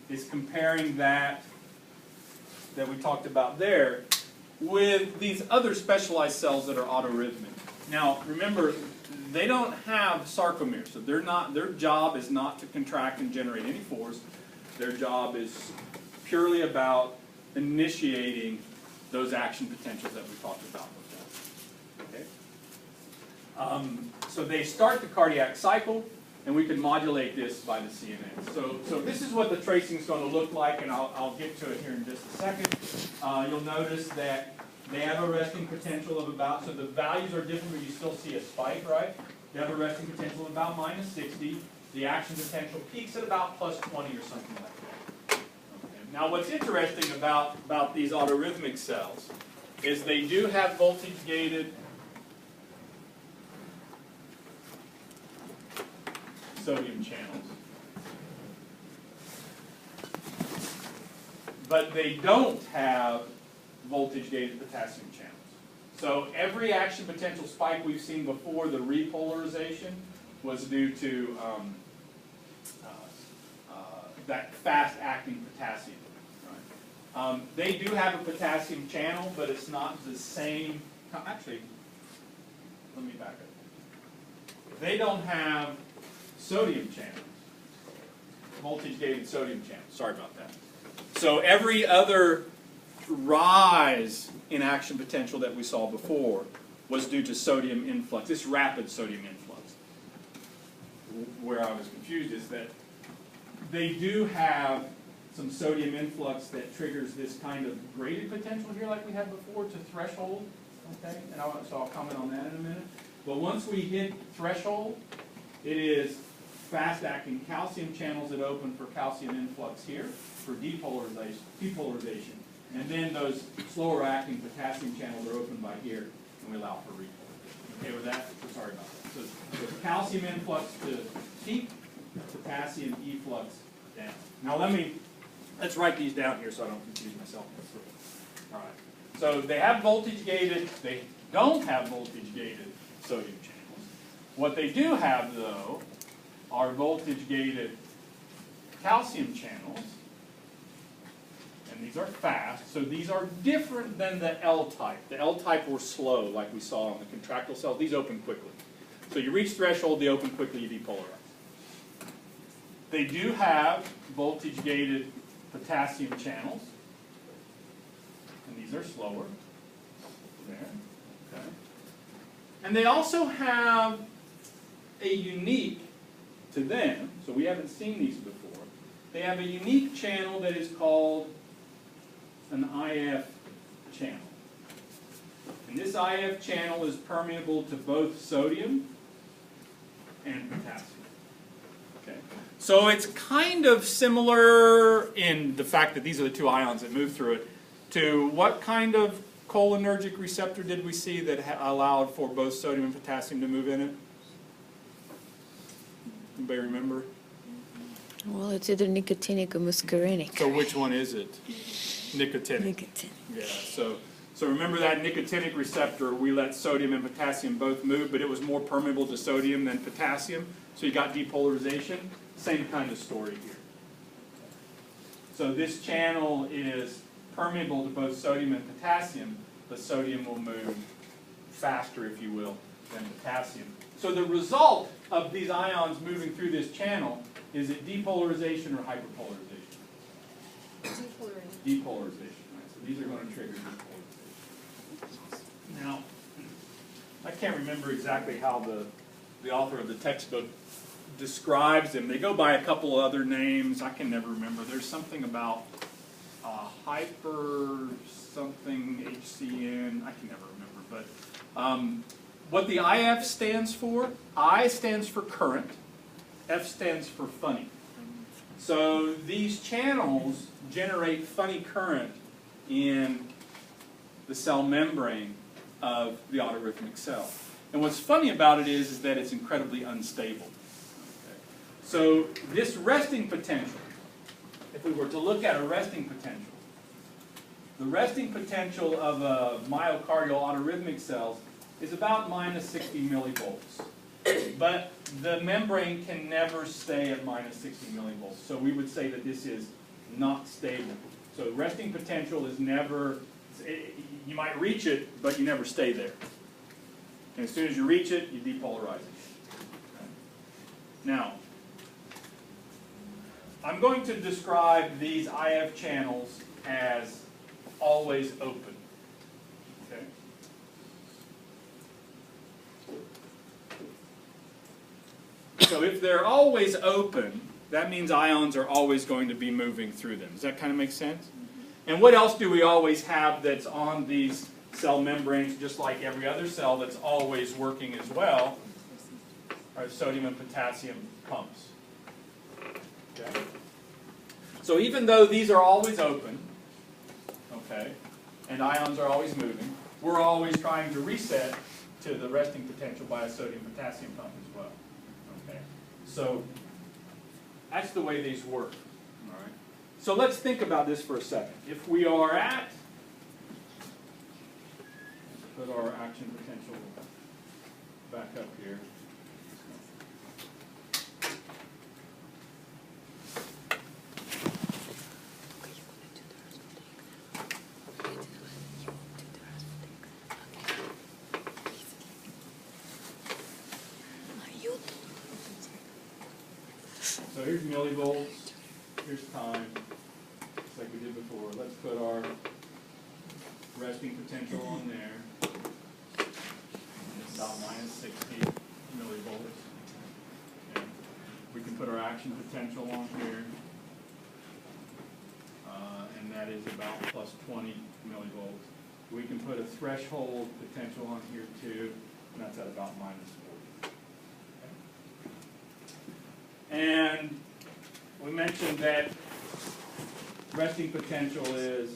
is comparing that we talked about there with these other specialized cells that are autorhythmic. Now, remember, they don't have sarcomeres, so their job is not to contract and generate any force. Their job is purely about initiating those action potentials that we talked about before. Okay? So they start the cardiac cycle, and we can modulate this by the CNS. So this is what the tracing is going to look like, and I'll get to it here in just a second. You'll notice that they have a resting potential of about, so the values are different, but you still see a spike, right? They have a resting potential of about minus 60. The action potential peaks at about plus 20 or something like that. Now, what's interesting about these autorhythmic cells is they do have voltage-gated sodium channels, but they don't have voltage-gated potassium channels. So every action potential spike we've seen before, the repolarization, was due to that fast-acting potassium. They do have a potassium channel, but it's not the same. Actually, let me back up. They don't have sodium channels, voltage-gated sodium channels. Sorry about that. So every other rise in action potential that we saw before was due to sodium influx, this rapid sodium influx. Where I was confused is that they do have some sodium influx that triggers this kind of graded potential here like we had before to threshold, okay? And so I'll comment on that in a minute. But once we hit threshold, it is fast-acting calcium channels that open for calcium influx here for depolarization. And then those slower-acting potassium channels are opened by here, and we allow for repolarization. Okay with that? So sorry about that. So calcium influx to peak, potassium efflux down. Now let's write these down here so I don't confuse myself. All right. So they have voltage-gated, they don't have voltage-gated sodium channels. What they do have, though, are voltage-gated calcium channels. And these are fast, so these are different than the L-type. The L-type were slow, like we saw on the contractile cells. These open quickly. So you reach threshold, they open quickly, you depolarize. They do have voltage-gated potassium channels, and these are slower. There, okay. And they also have a unique, to them, so we haven't seen these before, they have a unique channel that is called an IF channel. And this IF channel is permeable to both sodium and potassium. Okay. So it's kind of similar in the fact that these are the two ions that move through it to what kind of cholinergic receptor did we see that allowed for both sodium and potassium to move in it? Anybody remember? Well, it's either nicotinic or muscarinic. So which one is it? Nicotinic. Nicotinic. Yeah, so remember that nicotinic receptor, we let sodium and potassium both move, but it was more permeable to sodium than potassium, so you got depolarization. Same kind of story here. So this channel is permeable to both sodium and potassium, but sodium will move faster, if you will, than potassium. So the result of these ions moving through this channel, is it depolarization or hyperpolarization? Depolarization. Right? So these are going to trigger depolarization. Now, I can't remember exactly how the author of the textbook describes them. They go by a couple other names. I can never remember. There's something about hyper something HCN. I can never remember. But what the IF stands for, I stands for current, F stands for funny. So these channels generate funny current in the cell membrane of the autorhythmic cell. And what's funny about it is that it's incredibly unstable. Okay. So this resting potential, if we were to look at a resting potential, the resting potential of a myocardial autorhythmic cells is about minus 60 millivolts. But the membrane can never stay at minus 60 millivolts. So we would say that this is not stable. So resting potential is never, you might reach it, but you never stay there. And as soon as you reach it, you depolarize it. Okay. Now, I'm going to describe these IF channels as always open. Okay. So if they're always open, that means ions are always going to be moving through them. Does that kind of make sense? And what else do we always have that's on these cell membranes, just like every other cell that's always working as well, are sodium and potassium pumps. Okay. So even though these are always open, okay, and ions are always moving, we're always trying to reset to the resting potential by a sodium-potassium pump as well. Okay. So that's the way these work. All right. So let's think about this for a second. If we are at, let's put our action potential back up here. So here's millivolts, here's time, just like we did before. Let's put our resting potential on there. It's about minus 60 millivolts. Okay. We can put our action potential on here, and that is about plus 20 millivolts. We can put a threshold potential on here too, and that's at about minus 40. And we mentioned that resting potential is